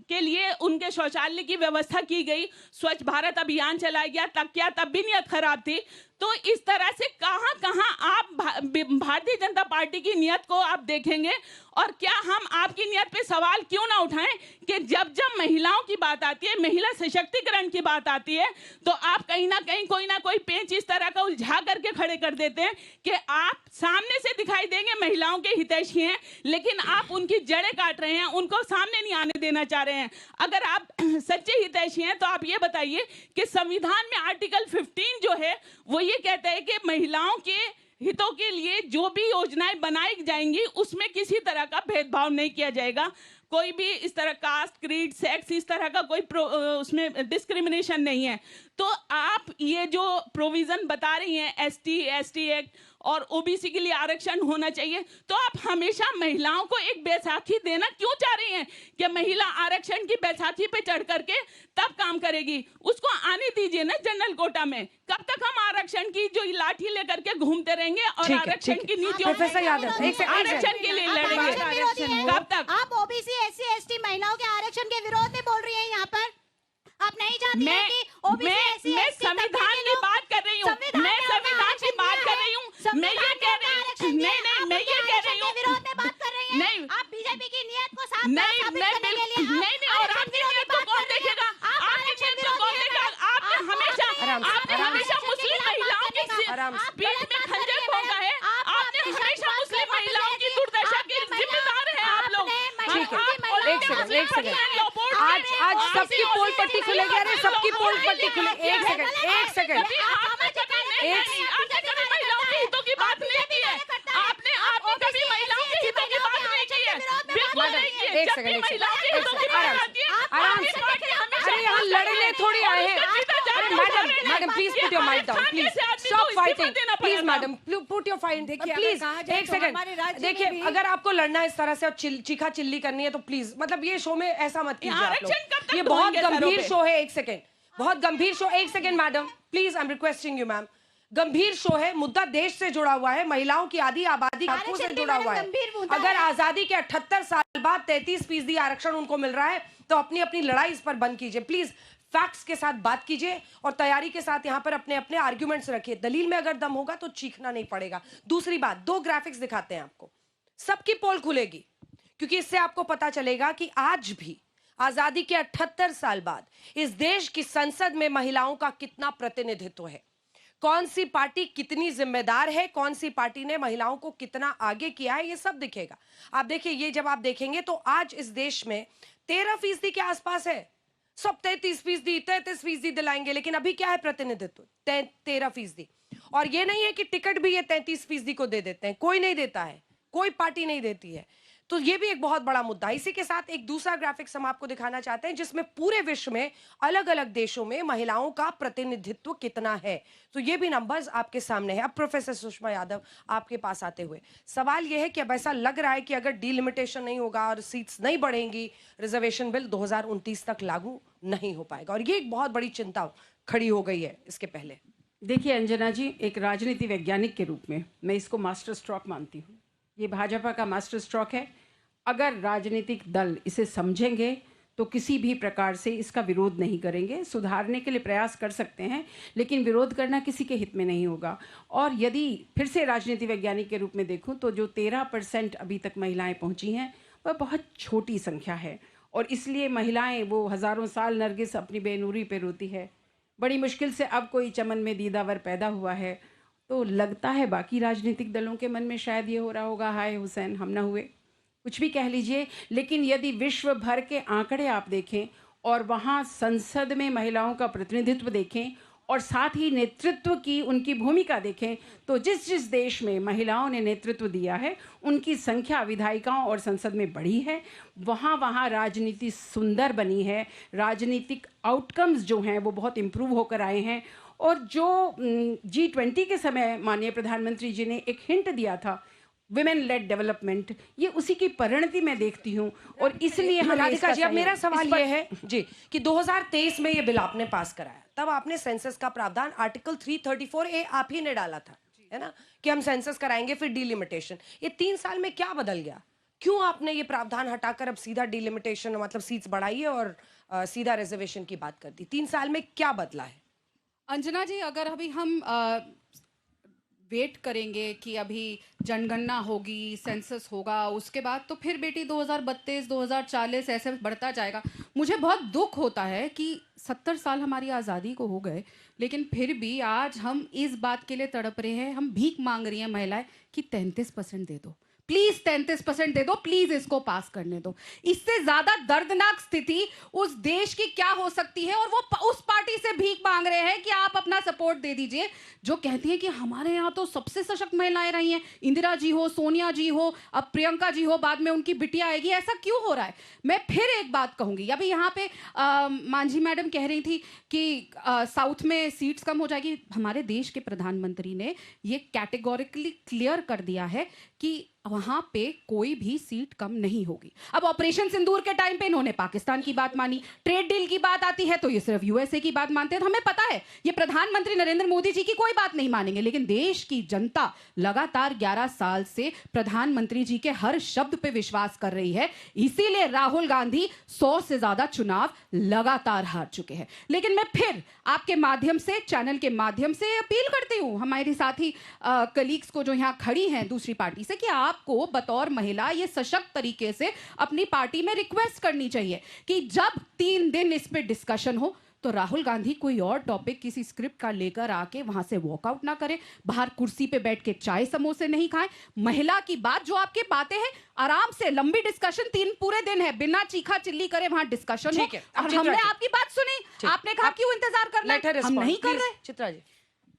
के लिए उनके शौचालय की व्यवस्था की गई, स्वच्छ भारत अभियान चलाया गया, तब क्या तब भी नियत खराब थी? तो इस तरह से कहां कहां आप भारतीय जनता पार्टी की नियत को आप देखेंगे? और क्या हम आपकी नियत पे सवाल क्यों ना उठाएं कि जब जब महिलाओं की बात आती है, महिला सशक्तिकरण की बात आती है, तो आप कहीं ना कोई पेंच इस तरह का उलझा करके खड़े कर देते हैं कि आप सामने से दिखाई देंगे महिलाओं के हितैषी हैं, लेकिन आप उनकी जड़ें काट रहे हैं, उनको सामने नहीं आने देना चाह रहे हैं। अगर आप सच्चे हितैषी हैं तो आप ये बताइए कि संविधान में आर्टिकल 15 जो है वो ये कहता है कि महिलाओं के हितों के लिए जो भी योजनाएं बनाई जाएंगी उसमें किसी तरह का भेदभाव नहीं किया जाएगा, कोई भी इस तरह कास्ट, क्रीड, सेक्स, इस तरह का कोई उसमें डिस्क्रिमिनेशन नहीं है। तो आप ये जो प्रोविजन बता रही हैं ST ST एक्ट और ओबीसी के लिए आरक्षण होना चाहिए, तो आप हमेशा महिलाओं को एक बैसाखी देना क्यों चाह रही हैं कि महिला आरक्षण की बैसाखी पे चढ़ करके तब काम करेगी? उसको आने दीजिए ना जनरल कोटा में। कब तक हम आरक्षण की जो लाठी लेकर के घूमते रहेंगे और ठीक है, आरक्षण ठीक है। की नीतियों प्रोफेसर यादव, एक सेकंड, आरक्षण के लिए आप लड़ेंगे? आरक्षण विरोधी हैं। कब तक? आप ओबीसी एससी एसटी महिलाओं के आरक्षण के विरोध में बोल रही हैं यहाँ पर। आप नहीं चाहती हैं कि ओबीसी एससी मैं एसटी संविधान की बात कर रही हूँ, मैं संविधान की बात कर रही हूँ, मैं ये कह रही हूँ, नहीं मैं ये कह रही हूँ, विरोध में बात कर रही हैं। नहीं, आप बीजेपी की नीयत को साफ नहीं साबित मैं करने के लिए बिल्कुल नहीं, और आरक्षण आपकी विरोधी नीयत को बात कौन कर रही हैं। देखेगा? आप आपकी आरक्षण नीयत को कौन विरोधी हैं। देखेगा? आपने आप हमेशा आराम से, आपने आराम से। हमेशा मुस्लिम महिलाओं की आराम से। पीठ में खंजर भोंका है। आपने हमेशा मुस्लिम महिलाओं की दुर्दशा के जिम्मेदार हैं आप लोग। ठीक है, एक सेकंड, एक सेकंड। आज सबकी पोल पट्टी खुलेगी। अरे सबकी पोल पट्टी खुले। एक सेकंड, एक सेकंड। आपने कभी महिलाओं के हितों की बात नहीं की है। आपने कभी महिलाओं के हितों की बात नहीं की है। बिल्कुल नहीं की है। एक जब सेकंड, भी एक महिलाओं के सेकंड, हितों की बात आती है, आराम आपकी से। पार्टी हमेशा अरे यहाँ लड़ने थोड़ी आए हैं। अरे madam please put your mic down, please stop fighting, please madam put your fight, देखिए, अगर प्लीज कहा जाए एक तो हमारे सेकंड। राज्य में देखिए भी- अगर आपको लड़ना है इस तरह से और चीखा चिल्ली करनी है तो प्लीज, मतलब ये शो में ऐसा मत कीजिए आप आरक्षण कब लोग। तक ये बहुत ढोएंगे सरों गंभीर पे? शो है। एक सेकंड, बहुत गंभीर शो। एक second madam please, I am requesting you ma'am. गंभीर शो है, मुद्दा देश से जुड़ा हुआ है, महिलाओं की आधी आबादी हकों से आरक्षण भी जुड़ा हुआ मैडम गंभीर है। मुद्दा अगर है। आजादी के 78 साल बाद 33% आरक्षण उनको मिल रहा है तो अपनी अपनी लड़ाई इस पर बंद कीजिए प्लीज। फैक्ट्स के साथ बात कीजिए और तैयारी के साथ यहाँ पर अपने अपने आर्ग्यूमेंट्स रखिए। दलील में अगर दम होगा तो चीखना नहीं पड़ेगा। दूसरी बात, 2 ग्राफिक्स दिखाते हैं आपको, सबकी पोल खुलेगी क्योंकि इससे आपको पता चलेगा कि आज भी आजादी के 78 साल बाद इस देश की संसद में महिलाओं का कितना प्रतिनिधित्व है, कौन सी पार्टी कितनी जिम्मेदार है, कौन सी पार्टी ने महिलाओं को कितना आगे किया है, ये सब दिखेगा। आप देखिए, ये जब आप देखेंगे तो आज इस देश में 13% के आसपास है। सब 33%, 33% दिलाएंगे, लेकिन अभी क्या है प्रतिनिधित्व 13%। और ये नहीं है कि टिकट भी ये 33% को दे देते हैं, कोई नहीं देता है, कोई पार्टी नहीं देती है। तो ये भी एक बहुत बड़ा मुद्दा है। इसी के साथ एक दूसरा ग्राफिक्स हम आपको दिखाना चाहते हैं जिसमें पूरे विश्व में अलग अलग देशों में महिलाओं का प्रतिनिधित्व कितना है। तो ये भी नंबर्स आपके सामने है। अब प्रोफेसर सुषमा यादव आपके पास आते हुए सवाल यह है कि अब ऐसा लग रहा है कि अगर डीलिमिटेशन नहीं होगा और सीट्स नहीं बढ़ेंगी, रिजर्वेशन बिल 2029 तक लागू नहीं हो पाएगा, और ये एक बहुत बड़ी चिंता खड़ी हो गई है इसके पहले। देखिए अंजना जी, एक राजनीति वैज्ञानिक के रूप में मैं इसको मास्टर स्ट्रोक मानती हूँ। ये भाजपा का मास्टर स्ट्रोक है। अगर राजनीतिक दल इसे समझेंगे तो किसी भी प्रकार से इसका विरोध नहीं करेंगे। सुधारने के लिए प्रयास कर सकते हैं, लेकिन विरोध करना किसी के हित में नहीं होगा। और यदि फिर से राजनीति वैज्ञानिक के रूप में देखूं तो जो 13% अभी तक महिलाएं पहुंची हैं वह बहुत छोटी संख्या है, और इसलिए महिलाएं वो हज़ारों साल नरगिस अपनी बेनूरी पे रोती है। बड़ी मुश्किल से अब कोई चमन में दीदावर पैदा हुआ है। तो लगता है बाकी राजनीतिक दलों के मन में शायद ये हो रहा होगा, हाय हुसैन हम ना हुए, कुछ भी कह लीजिए। लेकिन यदि विश्व भर के आंकड़े आप देखें और वहाँ संसद में महिलाओं का प्रतिनिधित्व देखें और साथ ही नेतृत्व की उनकी भूमिका देखें, तो जिस जिस देश में महिलाओं ने नेतृत्व दिया है उनकी संख्या विधायिकाओं और संसद में बढ़ी है। वहाँ वहाँ राजनीति सुंदर बनी है, राजनीतिक आउटकम्स जो हैं वो बहुत इम्प्रूव होकर आए हैं। और जो G20 के समय माननीय प्रधानमंत्री जी ने एक हिंट दिया था, विमेन लेड डेवलपमेंट, ये उसी की परिणति मैं देखती हूँ। और इसलिए हमें राधिका इसका जी, अब मेरा सहयोग- सवाल इस पर- ये है जी कि 2023 में ये बिल आपने पास कराया, तब आपने सेंसस का प्रावधान आर्टिकल 334A आप ही ने डाला था, है ना, कि हम सेंसस कराएंगे फिर डिलिमिटेशन। ये 3 साल में क्या बदल गया? क्यों आपने ये प्रावधान हटाकर अब सीधा डिलिमिटेशन मतलब सीट्स बढ़ाई है और सीधा रिजर्वेशन की बात कर दी? 3 साल में क्या बदला है? अंजना जी, अगर अभी हम वेट करेंगे कि अभी जनगणना होगी, सेंसस होगा, उसके बाद तो फिर बेटी 2032 2040 ऐसे बढ़ता जाएगा। मुझे बहुत दुख होता है कि 70 साल हमारी आज़ादी को हो गए, लेकिन फिर भी आज हम इस बात के लिए तड़प रहे हैं, हम भीख मांग रही हैं महिलाएं कि 33% दे दो, प्लीज 33% दे दो, प्लीज इसको पास करने दो। इससे ज्यादा दर्दनाक स्थिति उस देश की क्या हो सकती है? और वो उस पार्टी से भीख मांग रहे हैं कि आप अपना सपोर्ट दे दीजिए, जो कहती है कि हमारे यहाँ तो सबसे सशक्त महिलाएं रही हैं, इंदिरा जी हो, सोनिया जी हो, अब प्रियंका जी हो, बाद में उनकी बिटिया आएगी। ऐसा क्यों हो रहा है? मैं फिर एक बात कहूंगी, अभी यहाँ पे मांझी मैडम कह रही थी कि साउथ में सीट्स कम हो जाएगी। हमारे देश के प्रधानमंत्री ने ये कैटेगोरिकली क्लियर कर दिया है कि वहां पे कोई भी सीट कम नहीं होगी। अब ऑपरेशन सिंदूर के टाइम पे इन्होंने पाकिस्तान की बात मानी, ट्रेड डील की बात आती है तो ये सिर्फ यूएसए की बात मानते हैं। तो हमें पता है ये प्रधानमंत्री नरेंद्र मोदी जी की कोई बात नहीं मानेंगे, लेकिन देश की जनता लगातार 11 साल से प्रधानमंत्री जी के हर शब्द पे विश्वास कर रही है। इसीलिए राहुल गांधी 100 से ज्यादा चुनाव लगातार हार चुके हैं। लेकिन मैं फिर आपके माध्यम से, चैनल के माध्यम से अपील करती हूं हमारे साथी कलीग्स को जो यहाँ खड़ी हैं दूसरी पार्टी से, कि आपको बतौर महिला ये सशक्त तरीके से अपनी पार्टी में रिक्वेस्ट करनी चाहिए कि जब 3 दिन इस पे डिस्कशन हो तो राहुल गांधी कोई और टॉपिक किसी स्क्रिप्ट का लेकर आके वहां से वॉकआउट ना करे, बाहर कुर्सी पे बैठ के चाय समोसे नहीं खाएं। महिला की बात, जो आपके बातें हैं, आराम से लंबी डिस्कशन 3 पूरे दिन है, बिना चीखा चिल्ली करे वहां डिस्कशन हो। ठीक है, और हमने आपकी बात सुनी, आपने कहा क्यों इंतजार करना है? हम नहीं कर रहे। चित्रा जी,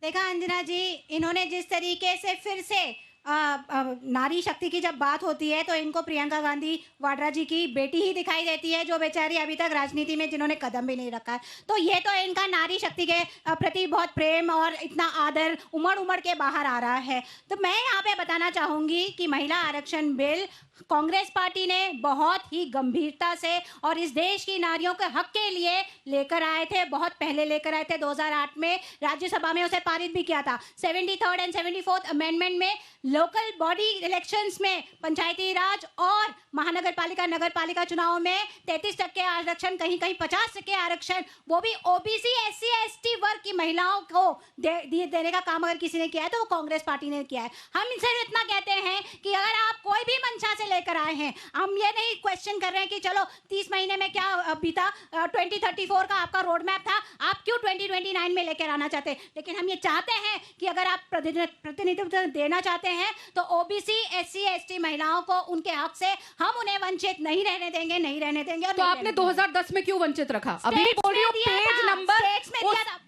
देखा अंजना जी, इन्होंने जिस तरीके से फिर से नारी शक्ति की जब बात होती है तो इनको प्रियंका गांधी वाड्रा जी की बेटी ही दिखाई देती है, जो बेचारी अभी तक राजनीति में जिन्होंने कदम भी नहीं रखा है। तो ये तो इनका नारी शक्ति के प्रति बहुत प्रेम और इतना आदर उमड़ उमड़ के बाहर आ रहा है। तो मैं यहाँ पे बताना चाहूँगी कि महिला आरक्षण बिल कांग्रेस पार्टी ने बहुत ही गंभीरता से और इस देश की नारियों के हक के लिए लेकर आए थे, बहुत पहले लेकर आए थे। 2008 में राज्यसभा में उसे पारित भी किया था। 73rd एंड 74th अमेंडमेंट में लोकल बॉडी इलेक्शंस में, पंचायती राज और महानगर पालिका, नगर पालिका चुनाव में 33% आरक्षण, कहीं कहीं 50% आरक्षण, वो भी ओबीसी, SC, ST वर्ग की महिलाओं को देने का काम अगर किसी ने किया है तो वो कांग्रेस पार्टी ने किया है। हम सिर्फ इतना कहते हैं कि अगर आप कोई भी मंशा से लेकर आए हैं, हम ये नहीं क्वेश्चन कर रहे हैं कि चलो 30 महीने में क्या बीता, 2034 का आपका रोड मैप था, आप क्यों 2029 में लेकर आना चाहते हैं। लेकिन हम ये चाहते हैं कि अगर आप प्रतिनिधित्व देना चाहते हैं तो ओबीसी, SC, ST महिलाओं को उनके हक से हम उन्हें वंचित नहीं रहने देंगे, नहीं रहने देंगे। और तो आपने 2010 में क्यों वंचित रखा? अभी भी बोल रही हूँ, पेज नंबर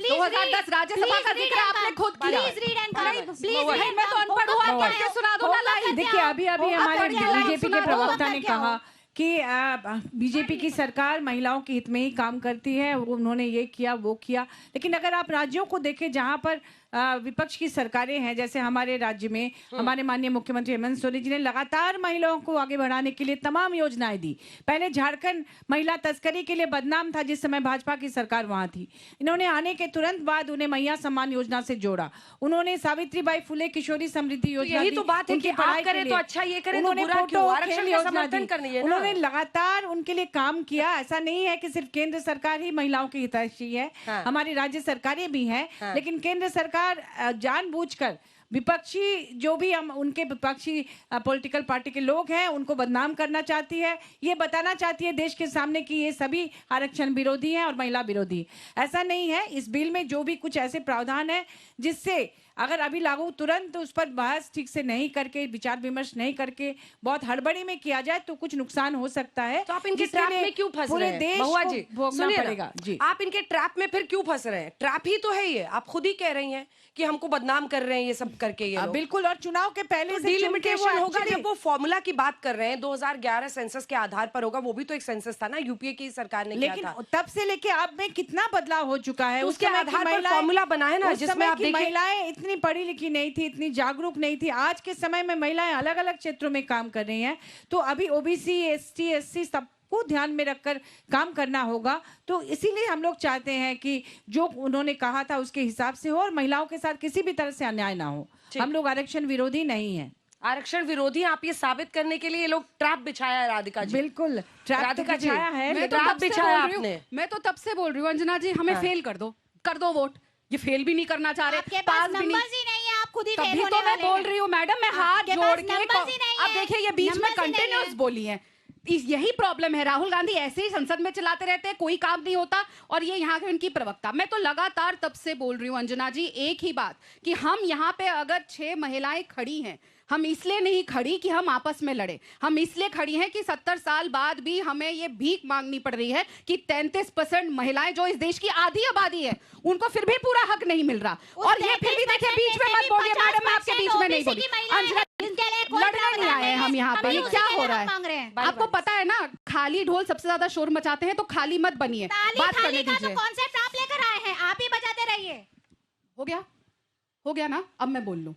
2010 राज्यसभा का जिक्र आपने खुद किया। प्लीज रीड एंड प्लीज, मैं तो अनपढ़ हूँ, आप पढ़ के सुना दो ना लाइव। देखिए, अभी हमारे बीजेपी के प्रवक्ता ने कहा कि बीजेपी की सरकार महिलाओं के हित में ही काम करती है, उन्होंने ये किया वो किया। लेकिन अगर आप राज्यों को देखें जहां पर विपक्ष की सरकारें हैं, जैसे हमारे राज्य में हमारे माननीय मुख्यमंत्री हेमंत सोरेन जी ने लगातार महिलाओं को आगे बढ़ाने के लिए तमाम योजनाएं दी। पहले झारखंड महिला तस्करी के लिए बदनाम था जिस समय भाजपा की सरकार वहां थी। इन्होंने आने के तुरंत बाद उन्हें मैया सम्मान योजना से जोड़ा। उन्होंने सावित्रीबाई फुले किशोरी समृद्धि योजना, यही तो बात है कि आप करें तो अच्छा, ये करें तो बुरा क्यों? आरक्षण का समर्थन करनी है ना। उन्होंने लगातार उनके लिए काम किया। ऐसा नहीं है कि सिर्फ केंद्र सरकार ही महिलाओं की हितैषी है, हमारी राज्य सरकारें भी हैं। लेकिन केंद्र सरकार जानबूझकर विपक्षी, जो भी हम उनके विपक्षी पॉलिटिकल पार्टी के लोग हैं, उनको बदनाम करना चाहती है। ये बताना चाहती है देश के सामने कि ये सभी आरक्षण विरोधी हैं और महिला विरोधी। ऐसा नहीं है। इस बिल में जो भी कुछ ऐसे प्रावधान है जिससे अगर अभी लागू तुरंत उस पर बहस ठीक से नहीं करके, विचार विमर्श नहीं करके बहुत हड़बड़ी में किया जाए तो कुछ नुकसान हो सकता है। तो आप इनके ट्रैप में क्यों फंस रहे हैं? महुआ जी, भोगना पड़ेगा जी। आप इनके ट्रैप में फिर क्यों फंस रहे हैं? ट्रैप ही तो है ये, आप खुद ही कह रही हैं कि हमको बदनाम कर रहे हैं ये सब करके। ये बिल्कुल, और चुनाव के पहले से डिलिमिटेशन होगा। जब वो फॉर्मूला की बात कर रहे हैं 2011 सेंसस के आधार पर होगा, वो भी तो एक सेंसस था ना, यूपीए की सरकार ने किया था। लेकिन तब से लेके अब में कितना बदलाव हो चुका है। उसके आधार पर फॉर्मूला बना है ना, जिसमें आप देखिए महिलाएं इतनी पढ़ी लिखी नहीं थी, इतनी जागरूक नहीं थी। आज के समय में महिलाएं अलग अलग क्षेत्रों में काम कर रही हैं। तो अभी ओबीसी, ST, SC सब को ध्यान में रखकर काम करना होगा। तो इसीलिए हम लोग चाहते हैं कि जो उन्होंने कहा था उसके हिसाब से हो और महिलाओं के साथ किसी भी तरह से अन्याय ना हो। हम लोग आरक्षण विरोधी नहीं है। आरक्षण विरोधी आप ये साबित करने के लिए ये लोग ट्रैप बिछाया है राधिका जी। बिल्कुल ट्रैप बिछाया है। मैं तो तब से बोल रही हूँ अंजना जी, हमें फेल कर दो वोट। ये फेल भी नहीं करना चाह रहे, आपके पास नंबर्स ही नहीं है, आप खुद ही फेल तभी होने तो मैं वाले बोल हैं। रही हूँ मैडम, मैं हाथ जोड़ के नंबर्स ही नहीं अब है। देखिए ये बीच में नंबर्स ही नहीं कंटिन्यूस है। बोली है। यही प्रॉब्लम है, राहुल गांधी ऐसे ही संसद में चलाते रहते हैं, कोई काम नहीं होता। और ये यहाँ के उनकी प्रवक्ता, मैं तो लगातार तब से बोल रही हूँ अंजना जी एक ही बात कि हम यहाँ पे अगर 6 महिलाएं खड़ी हैं, हम इसलिए नहीं खड़ी कि हम आपस में लड़े, हम इसलिए खड़ी हैं कि 70 साल बाद भी हमें ये भीख मांगनी पड़ रही है कि 33% महिलाएं जो इस देश की आधी आबादी है उनको फिर भी पूरा हक नहीं मिल रहा। और ये फिर भी देखिए, बीच में मत बोलिए मैडम, मैं आपके बीच में नहीं बोली। अंजना, लड़ने नहीं आए हम यहाँ पे, ये क्या हो रहा है? आपको पता है ना, खाली ढोल सबसे ज्यादा शोर मचाते हैं, तो खाली मत बनिए, बात करने दीजिए। कॉन्सेप्ट आप लेकर आए हैं, आप ही बजाते रहिए। हो गया ना, अब मैं बोल लूं।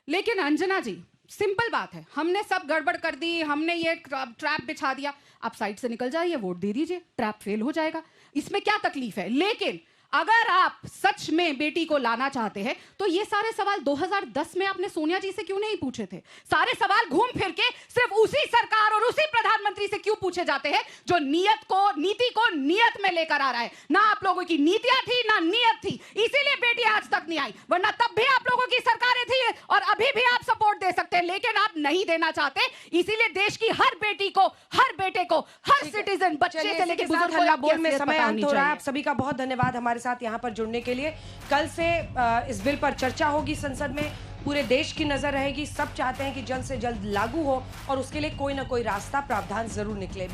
लेकिन अंजना जी, सिंपल बात है, हमने सब गड़बड़ कर दी, हमने ये ट्रैप बिछा दिया, आप साइड से निकल जाइए, वोट दे दीजिए, ट्रैप फेल हो जाएगा, इसमें क्या तकलीफ है। लेकिन अगर आप सच में बेटी को लाना चाहते हैं तो ये सारे सवाल 2010 में आपने सोनिया जी से क्यों नहीं पूछे थे? सारे सवाल घूम फिर के सिर्फ उसी सरकार और उसी प्रधानमंत्री से क्यों पूछे जाते हैं जो नीति को नियत में लेकर आ रहा है? ना आप लोगों की नीतियां थी, ना नियत थी, इसीलिए बेटी आज तक नहीं आई, वरना तब भी आप लोगों की सरकारें थी और अभी भी आप सपोर्ट दे सकते हैं, लेकिन आप नहीं देना चाहते। इसीलिए देश की हर बेटी को, हर बेटे को, हर सिटीजन, बच्चे से लेकर बुजुर्ग हल्ला बोल को में समय अंत हो रहा है। आप चाहिए। सभी का बहुत धन्यवाद हमारे साथ यहाँ पर जुड़ने के लिए। कल से इस बिल पर चर्चा होगी संसद में, पूरे देश की नजर रहेगी। सब चाहते हैं कि जल्द से जल्द लागू हो और उसके लिए कोई ना कोई रास्ता, प्रावधान जरूर निकले।